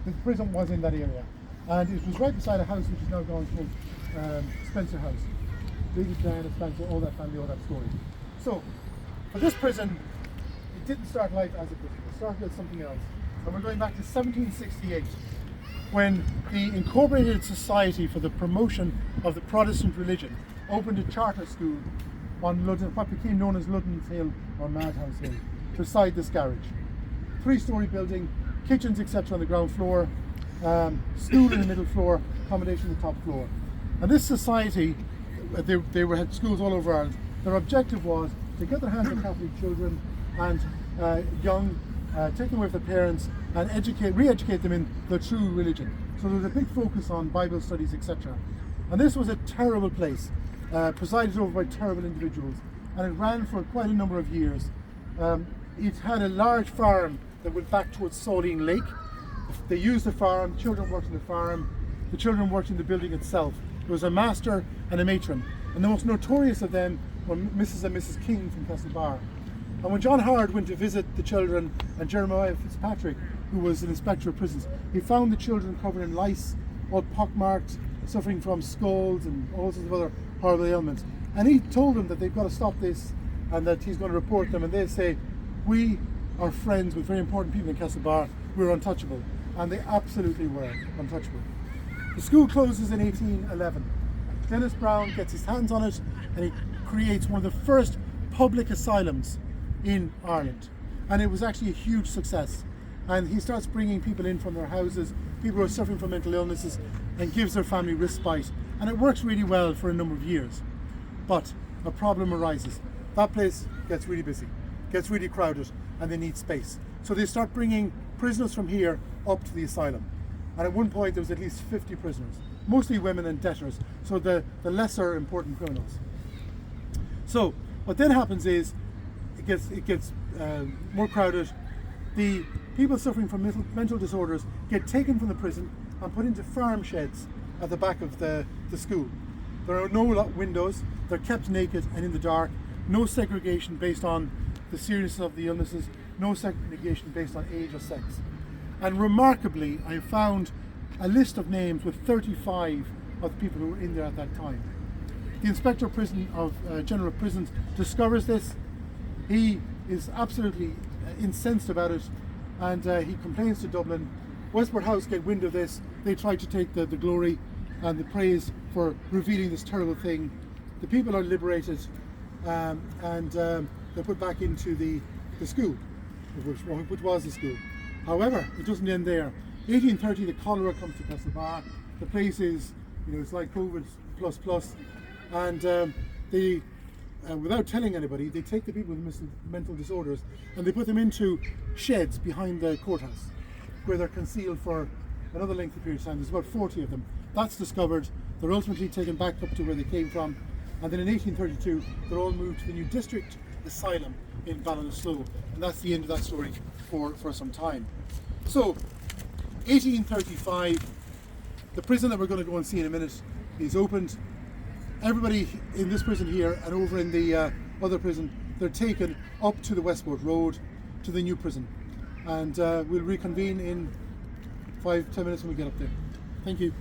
The prison was in that area, and it was right beside a house which is now gone called Spencer House. Lady Diana Spencer, all that family, all that story. So, for this prison, it didn't start life as a prison. It started as something else. And we're going back to 1768, when the Incorporated Society for the Promotion of the Protestant Religion opened a charter school on Ludden, what became known as Ludden's Hill or Madhouse Hill, beside this garage. 3-story building, kitchens etc. on the ground floor, school in the middle floor, accommodation on the top floor. And this society, they had schools all over Ireland. Their objective was to get their hands on Catholic children and young, take them away from their parents and re-educate them in the true religion. So there was a big focus on Bible studies, etc. And this was a terrible place, presided over by terrible individuals, and it ran for quite a number of years. It had a large farm that went back towards Saudine Lake. They used the farm, children worked in the farm, the children worked in the building itself. There was a master and a matron, and the most notorious of them were Mrs. and Mrs. King from Castlebar. And when John Howard went to visit the children, and Jeremiah Fitzpatrick, who was an inspector of prisons, he found the children covered in lice, all pockmarked, suffering from scalds and all sorts of other horrible ailments. And he told them that they've got to stop this and that he's going to report them. And they say, we are friends with very important people in Castlebar, we're untouchable. And they absolutely were untouchable. The school closes in 1811. Dennis Brown gets his hands on it and he creates one of the first public asylums in Ireland. And it was actually a huge success. And he starts bringing people in from their houses, people who are suffering from mental illnesses, and gives their family respite. And it works really well for a number of years. But a problem arises. That place gets really busy, gets really crowded, and they need space. So they start bringing prisoners from here up to the asylum. And at one point there was at least 50 prisoners, mostly women and debtors, so the lesser important criminals. So what then happens is it gets more crowded. The people suffering from mental disorders get taken from the prison and put into farm sheds at the back of the school. There are no windows, they're kept naked and in the dark, no segregation based on the seriousness of the illnesses, no segregation based on age or sex. And remarkably, I found a list of names with 35 of the people who were in there at that time. The Inspector of Prison General of Prisons discovers this. He is absolutely incensed about it, and he complains to Dublin. Westport House get wind of this. They try to take the glory and the praise for revealing this terrible thing. The people are liberated, and they're put back into the school, which was the school. However, it doesn't end there. 1830, the cholera comes to Castlebar. The place is, it's like COVID plus, and they, without telling anybody, they take the people with mental disorders and they put them into sheds behind the courthouse, where they're concealed for another lengthy period of time. There's about 40 of them. That's discovered. They're ultimately taken back up to where they came from, and then in 1832, they're all moved to the new district asylum in Ballinasloe, and that's the end of that story for some time. So, 1835, the prison that we're going to go and see in a minute is opened. Everybody in this prison here and over in the other prison, they're taken up to the Westport Road to the new prison, and we'll reconvene in 5-10 minutes when we get up there. Thank you.